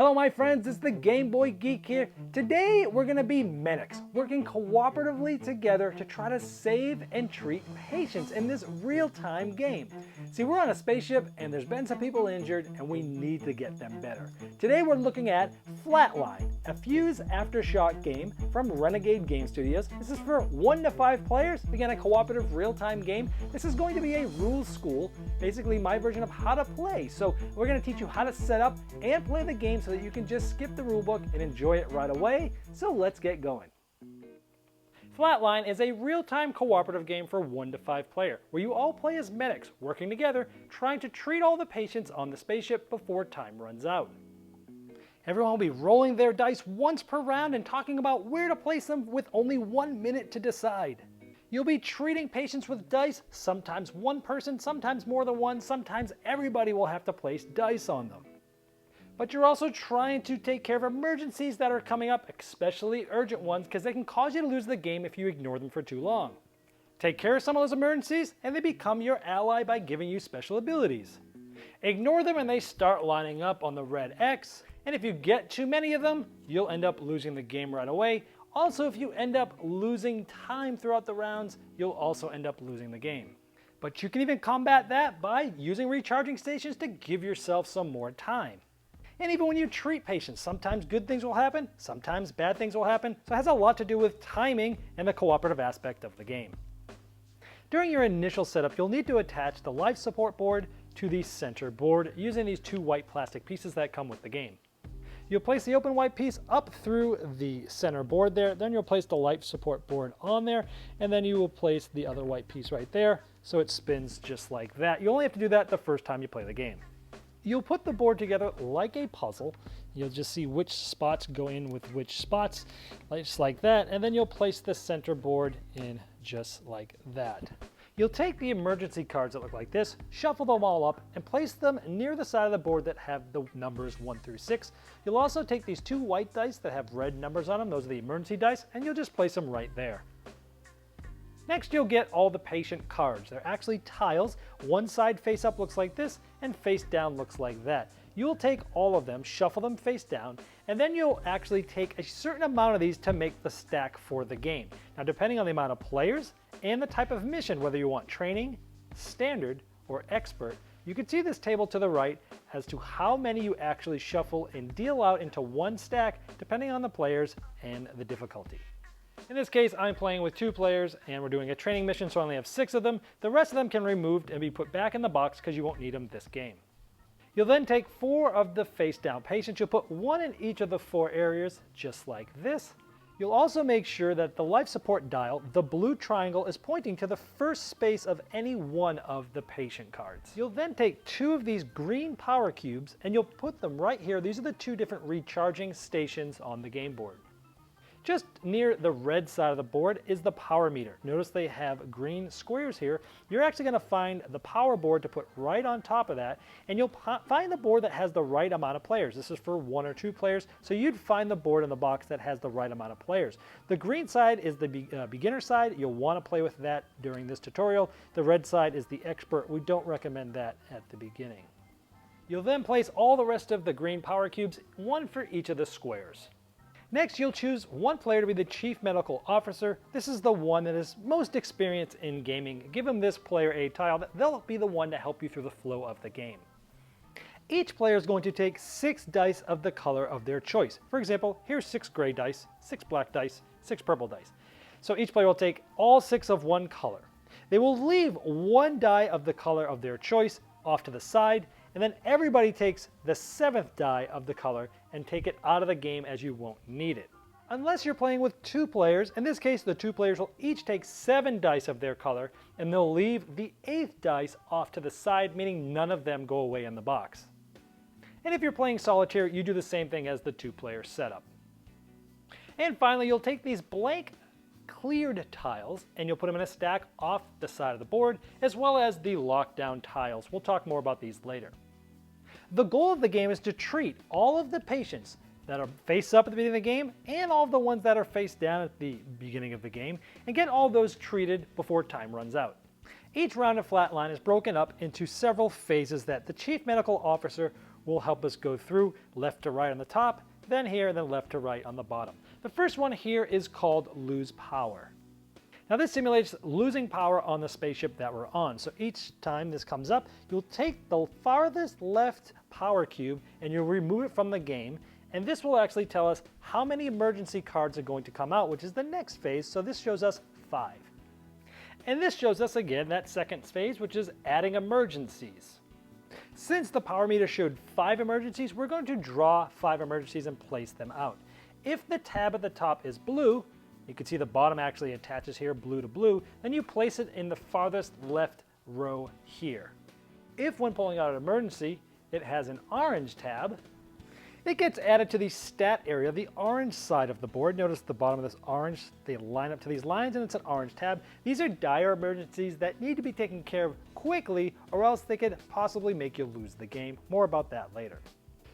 Hello my friends, it's the Game Boy Geek here. Today we're going to be medics, working cooperatively together to try to save and treat patients in this real-time game. See, we're on a spaceship and there's been some people injured and we need to get them better. Today we're looking at Flatline, a Fuse Aftershock game from Renegade Game Studios. This is for 1 to 5 players, again a cooperative real-time game. This is going to be a rules school, basically my version of how to play. So we're going to teach you how to set up and play the game so that you can just skip the rulebook and enjoy it right away. So let's get going. Flatline is a real-time cooperative game for 1 to 5 player, where you all play as medics, working together, trying to treat all the patients on the spaceship before time runs out. Everyone will be rolling their dice once per round and talking about where to place them with only 1 minute to decide. You'll be treating patients with dice, sometimes one person, sometimes more than one, sometimes everybody will have to place dice on them. But you're also trying to take care of emergencies that are coming up, especially urgent ones, because they can cause you to lose the game if you ignore them for too long. Take care of some of those emergencies and they become your ally by giving you special abilities. Ignore them and they start lining up on the red X, and if you get too many of them, you'll end up losing the game right away. Also, if you end up losing time throughout the rounds, you'll also end up losing the game. But you can even combat that by using recharging stations to give yourself some more time. And even when you treat patients, sometimes good things will happen, sometimes bad things will happen, so it has a lot to do with timing and the cooperative aspect of the game. During your initial setup, you'll need to attach the life support board to the center board using these 2 white plastic pieces that come with the game. You'll place the open white piece up through the center board there, then you'll place the life support board on there, and then you will place the other white piece right there, so it spins just like that. You only have to do that the first time you play the game. You'll put the board together like a puzzle. You'll just see which spots go in with which spots, just like that, and then you'll place the center board in just like that. You'll take the emergency cards that look like this, shuffle them all up, and place them near the side of the board that have the numbers 1 through 6. You'll also take these 2 white dice that have red numbers on them, those are the emergency dice, and you'll just place them right there. Next, you'll get all the patient cards. They're actually tiles. One side face up looks like this, and face down looks like that. You'll take all of them, shuffle them face down, and then you'll actually take a certain amount of these to make the stack for the game. Now, depending on the amount of players and the type of mission, whether you want training, standard, or expert, you can see this table to the right as to how many you actually shuffle and deal out into one stack, depending on the players and the difficulty. In this case, I'm playing with 2 players and we're doing a training mission, so I only have 6 of them. The rest of them can be removed and be put back in the box because you won't need them this game. You'll then take 4 of the face down patients. You'll put 1 in each of the 4 areas, just like this. You'll also make sure that the life support dial, the blue triangle, is pointing to the first space of any one of the patient cards. You'll then take 2 of these green power cubes and you'll put them right here. These are the 2 different recharging stations on the game board. Just near the red side of the board is the power meter. Notice they have green squares here. You're actually going to find the power board to put right on top of that, and you'll find the board that has the right amount of players. This is for 1 or 2 players, so you'd find the board in the box that has the right amount of players. The green side is the beginner side. You'll want to play with that during this tutorial. The red side is the expert. We don't recommend that at the beginning. You'll then place all the rest of the green power cubes, 1 for each of the squares. Next, you'll choose 1 player to be the Chief Medical Officer. This is the one that is most experienced in gaming. Give them this player a tile. They'll be the one to help you through the flow of the game. Each player is going to take 6 dice of the color of their choice. For example, here's 6 gray dice, 6 black dice, 6 purple dice. So each player will take all 6 of one color. They will leave 1 die of the color of their choice off to the side, and then everybody takes the 7th die of the color and take it out of the game as you won't need it. Unless you're playing with 2 players, in this case the 2 players will each take 7 dice of their color and they'll leave the 8th dice off to the side, meaning none of them go away in the box. And if you're playing solitaire, you do the same thing as the 2-player setup. And finally, you'll take these blank cleared tiles and you'll put them in a stack off the side of the board, as well as the lockdown tiles. We'll talk more about these later. The goal of the game is to treat all of the patients that are face up at the beginning of the game and all of the ones that are face down at the beginning of the game, and get all those treated before time runs out. Each round of Flatline is broken up into several phases that the Chief Medical Officer will help us go through left to right on the top, then here, and then left to right on the bottom. The first one here is called Lose Power. Now this simulates losing power on the spaceship that we're on. So each time this comes up, you'll take the farthest left power cube and you'll remove it from the game. And this will actually tell us how many emergency cards are going to come out, which is the next phase. So this shows us 5. And this shows us again that second phase, which is adding emergencies. Since the power meter showed 5 emergencies, we're going to draw 5 emergencies and place them out. If the tab at the top is blue, you can see the bottom actually attaches here, blue to blue, then you place it in the farthest left row here. If when pulling out an emergency, it has an orange tab, it gets added to the stat area, the orange side of the board. Notice the bottom of this orange, they line up to these lines and it's an orange tab. These are dire emergencies that need to be taken care of quickly or else they could possibly make you lose the game. More about that later.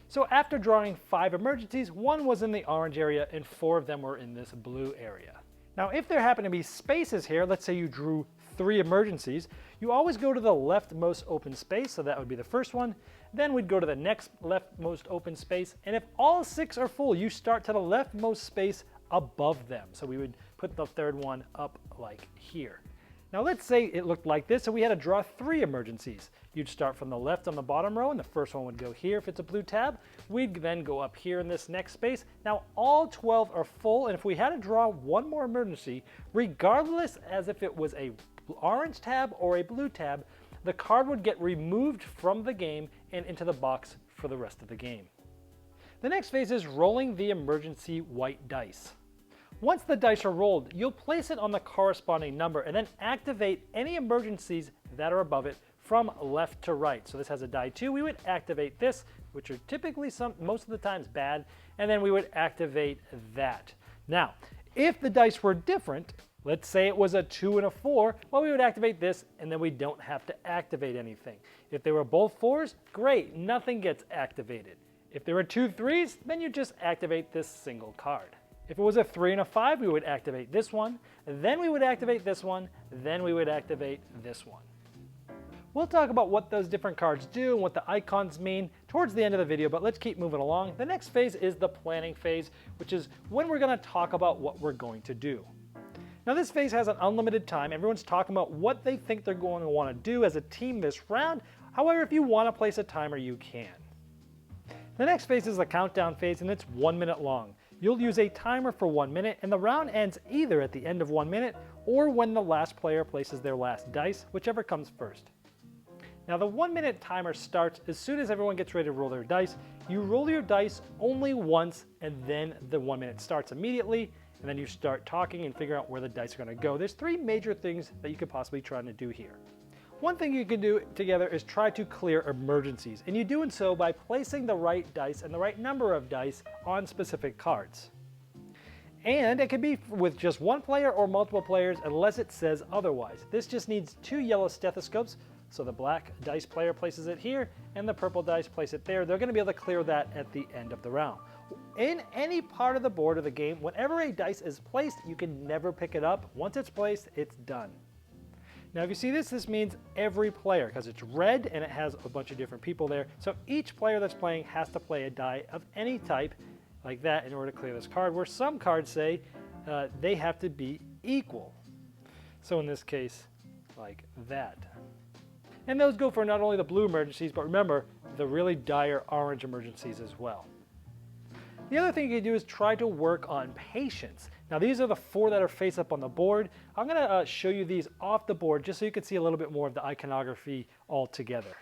So after drawing 5 emergencies, 1 was in the orange area and 4 of them were in this blue area. Now if there happen to be spaces here, let's say you drew 3 emergencies, you always go to the leftmost open space, so that would be the first one. Then we'd go to the next leftmost open space, and if all 6 are full, you start to the leftmost space above them. So we would put the third one up like here. Now let's say it looked like this, so we had to draw 3 emergencies. You'd start from the left on the bottom row, and the first one would go here if it's a blue tab. We'd then go up here in this next space. Now all 12 are full, and if we had to draw 1 more emergency, regardless as if it was a orange tab or a blue tab, the card would get removed from the game and into the box for the rest of the game. The next phase is rolling the emergency white dice. Once the dice are rolled, you'll place it on the corresponding number and then activate any emergencies that are above it from left to right. So this has a die 2. We would activate this, which are typically most of the times bad, and then we would activate that. Now, if the dice were different, let's say it was a 2 and a 4, well, we would activate this and then we don't have to activate anything. If they were both 4s, great, nothing gets activated. If there were 2 3s, then you just activate this single card. If it was a 3 and a 5, we would activate this one, then we would activate this one, then we would activate this one. We'll talk about what those different cards do and what the icons mean towards the end of the video, but let's keep moving along. The next phase is the planning phase, which is when we're going to talk about what we're going to do. Now this phase has an unlimited time. Everyone's talking about what they think they're going to want to do as a team this round. However, if you want to place a timer, you can. The next phase is the countdown phase, and it's 1 minute long. You'll use a timer for 1 minute, and the round ends either at the end of 1 minute or when the last player places their last dice, whichever comes first. Now the 1 minute timer starts as soon as everyone gets ready to roll their dice. You roll your dice only once, and then the 1 minute starts immediately, and then you start talking and figure out where the dice are going to go. There's 3 major things that you could possibly try to do here. One thing you can do together is try to clear emergencies, and you do so by placing the right dice and the right number of dice on specific cards. And it can be with just 1 player or multiple players unless it says otherwise. This just needs 2 yellow stethoscopes, so the black dice player places it here and the purple dice place it there. They're going to be able to clear that at the end of the round. In any part of the board of the game, whenever a dice is placed, you can never pick it up. Once it's placed, it's done. Now if you see this, this means every player, because it's red and it has a bunch of different people there. So each player that's playing has to play a die of any type like that in order to clear this card, where some cards say they have to be equal. So in this case, like that. And those go for not only the blue emergencies, but remember, the really dire orange emergencies as well. The other thing you can do is try to work on patience. Now these are the 4 that are face up on the board. I'm going to show you these off the board just so you can see a little bit more of the iconography all together.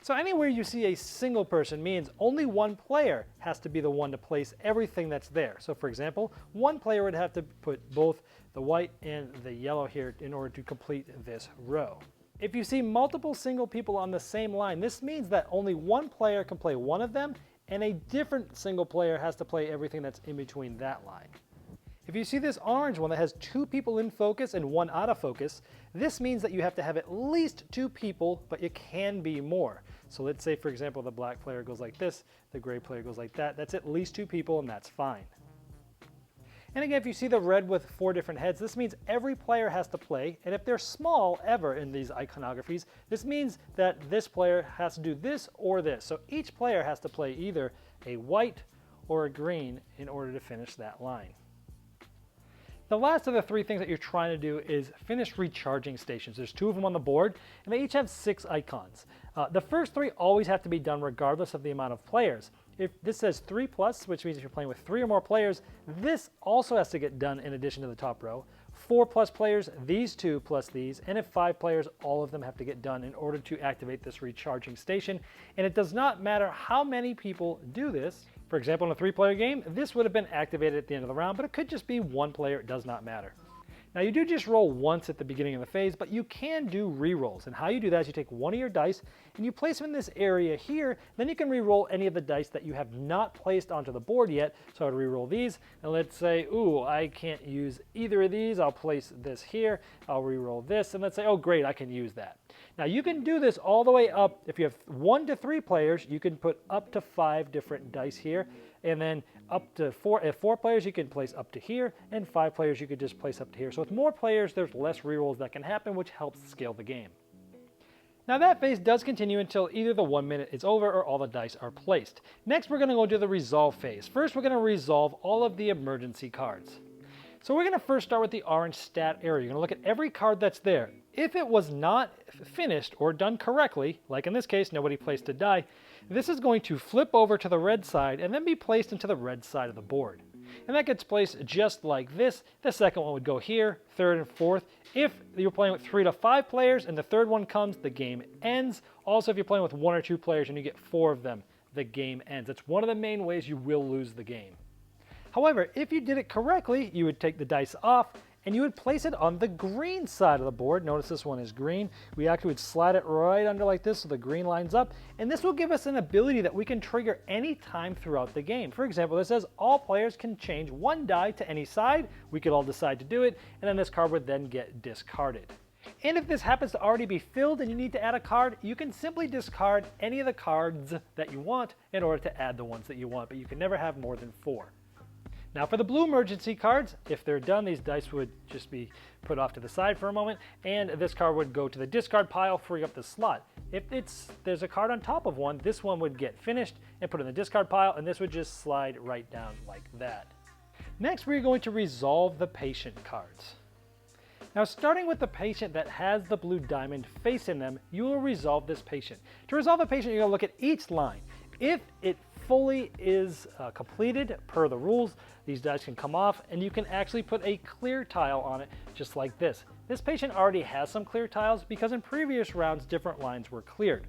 So anywhere you see a single person means only 1 player has to be the one to place everything that's there. So for example, 1 player would have to put both the white and the yellow here in order to complete this row. If you see multiple single people on the same line, this means that only 1 player can play one of them, and a different single player has to play everything that's in between that line. If you see this orange one that has 2 people in focus and 1 out of focus, this means that you have to have at least 2 people, but you can be more. So let's say, for example, the black player goes like this, the gray player goes like that. That's at least 2 people, and that's fine. And again, if you see the red with 4 different heads, this means every player has to play. And if they're small ever in these iconographies, this means that this player has to do this or this. So each player has to play either a white or a green in order to finish that line. The last of the 3 things that you're trying to do is finish recharging stations. There's 2 of them on the board, and they each have 6 icons. The first 3 always have to be done regardless of the amount of players. If this says 3+, which means if you're playing with 3 or more players, this also has to get done in addition to the top row. 4+ players, these 2 plus these, and if 5 players, all of them have to get done in order to activate this recharging station. And it does not matter how many people do this. For example, in a 3-player game, this would have been activated at the end of the round, but it could just be 1 player, it does not matter. Now you do just roll once at the beginning of the phase, but you can do re-rolls. And how you do that is you take one of your dice and you place them in this area here. Then you can re-roll any of the dice that you have not placed onto the board yet. So I would re-roll these, and let's say, ooh, I can't use either of these. I'll place this here. I'll re-roll this, and let's say, oh great, I can use that. Now you can do this all the way up. If you have 1 to 3 players, you can put up to 5 different dice here. And then up to 4, if 4 players, you can place up to here, and 5 players, you could just place up to here. So with more players, there's less rerolls that can happen, which helps scale the game. Now that phase does continue until either the 1 minute is over or all the dice are placed. Next, we're gonna go to the resolve phase. First, we're gonna resolve all of the emergency cards. So we're gonna first start with the orange stat area. You're gonna look at every card that's there. If it was not finished or done correctly, like in this case, nobody placed a die, this is going to flip over to the red side and then be placed into the red side of the board. And that gets placed just like this. The second one would go here, third and fourth. If you're playing with 3 to 5 players and the third one comes, the game ends. Also, if you're playing with 1 or 2 players and you get 4 of them, the game ends. It's one of the main ways you will lose the game. However, if you did it correctly, you would take the dice off and you would place it on the green side of the board. Notice this one is green. We actually would slide it right under like this so the green lines up. And this will give us an ability that we can trigger any time throughout the game. For example, it says all players can change 1 die to any side. We could all decide to do it, and then this card would then get discarded. And if this happens to already be filled and you need to add a card, you can simply discard any of the cards that you want in order to add the ones that you want, but you can never have more than 4. Now for the blue emergency cards, if they're done, these dice would just be put off to the side for a moment, and this card would go to the discard pile, freeing up the slot. If there's a card on top of one, this one would get finished and put in the discard pile, and this would just slide right down like that. Next, we're going to resolve the patient cards. Now starting with the patient that has the blue diamond facing them, you will resolve this patient. To resolve the patient, you're going to look at each line. If it fully is completed per the rules, these dice can come off and you can actually put a clear tile on it just like this. This patient already has some clear tiles because in previous rounds different lines were cleared.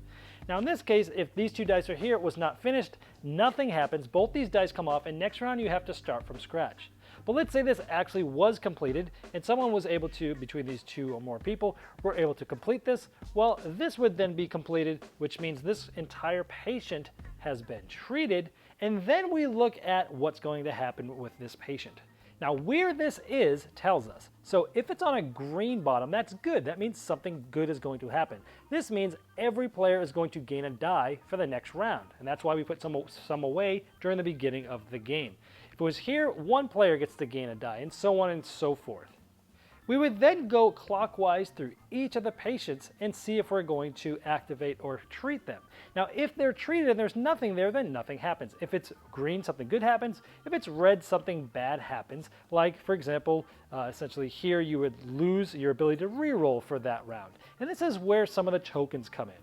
Now in this case, if these 2 dice are here, it was not finished, nothing happens, both these dice come off, and next round you have to start from scratch. But let's say this actually was completed and someone was able to, between these 2 or more people, were able to complete this. Well, this would then be completed, which means this entire patient has been treated, and then we look at what's going to happen with this patient. Now where this is tells us. So if it's on a green bottom, that's good. That means something good is going to happen. This means every player is going to gain a die for the next round, and that's why we put some away during the beginning of the game. If it was here, 1 player gets to gain a die, and so on and so forth. We would then go clockwise through each of the patients and see if we're going to activate or treat them. Now, if they're treated and there's nothing there, then nothing happens. If it's green, something good happens. If it's red, something bad happens. Like, for example, essentially here you would lose your ability to reroll for that round. And this is where some of the tokens come in.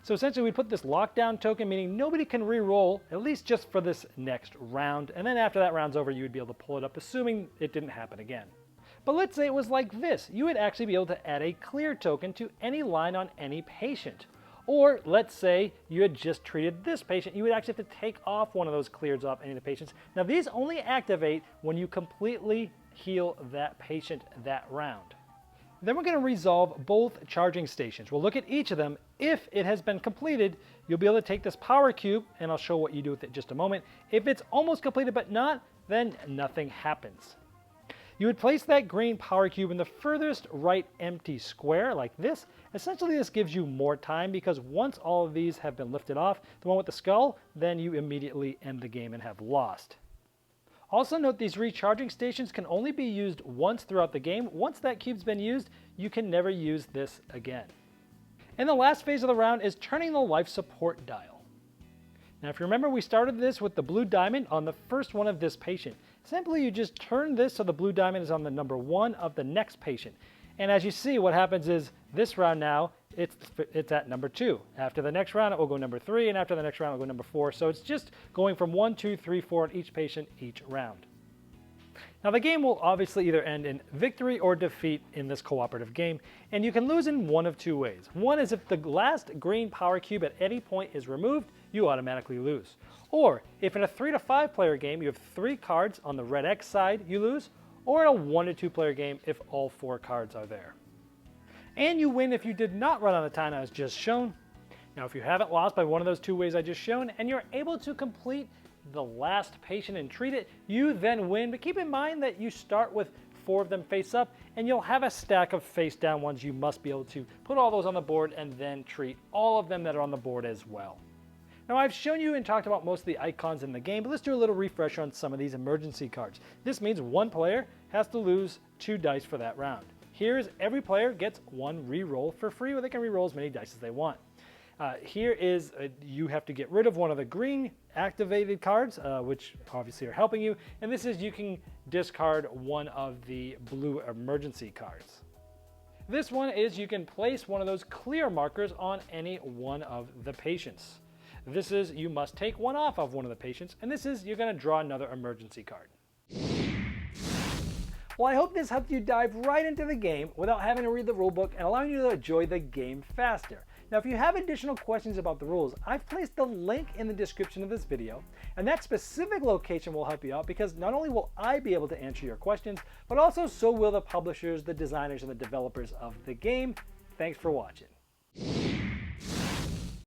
So essentially we put this lockdown token, meaning nobody can re-roll, at least just for this next round. And then after that round's over, you would be able to pull it up, assuming it didn't happen again. But let's say it was like this. You would actually be able to add a clear token to any line on any patient. Or let's say you had just treated this patient. You would actually have to take off one of those clears off any of the patients. Now these only activate when you completely heal that patient that round. Then we're going to resolve both charging stations. We'll look at each of them. If it has been completed, you'll be able to take this power cube, and I'll show what you do with it in just a moment. If it's almost completed but not, then nothing happens. You would place that green power cube in the furthest right empty square like this. Essentially this gives you more time because once all of these have been lifted off, the one with the skull, then you immediately end the game and have lost. Also note these recharging stations can only be used once throughout the game. Once that cube's been used, you can never use this again. And the last phase of the round is turning the life support dial. Now if you remember, we started this with the blue diamond on the first one of this patient. Simply you just turn this so the blue diamond is on the number 1 of the next patient. And as you see, what happens is this round now, it's at number 2. After the next round, it will go number 3, and after the next round, it will go number 4. So it's just going from 1, 2, 3, 4 on each patient each round. Now the game will obviously either end in victory or defeat in this cooperative game, and you can lose in one of 2 ways. One is if the last green power cube at any point is removed, you automatically lose. Or if in a 3 to 5 player game you have 3 cards on the red X side, you lose. Or in a 1 to 2 player game if all 4 cards are there. And you win if you did not run out of time as just shown. Now if you haven't lost by one of those 2 ways I just shown, and you're able to complete the last patient and treat it, you then win. But keep in mind that you start with 4 of them face up, and you'll have a stack of face down ones. You must be able to put all those on the board and then treat all of them that are on the board as well. Now I've shown you and talked about most of the icons in the game, but let's do a little refresh on some of these emergency cards. This means one player has to lose 2 dice for that round. Here's every player gets 1 re-roll for free, or they can re-roll as many dice as they want. Here is you have to get rid of one of the green activated cards, which obviously are helping you, and this is you can discard one of the blue emergency cards. This one is you can place one of those clear markers on any one of the patients. This is you must take one off of one of the patients, and this is you're going to draw another emergency card. Well, I hope this helped you dive right into the game without having to read the rulebook and allowing you to enjoy the game faster. Now, if you have additional questions about the rules, I've placed the link in the description of this video, and that specific location will help you out because not only will I be able to answer your questions, but also so will the publishers, the designers, and the developers of the game. Thanks for watching.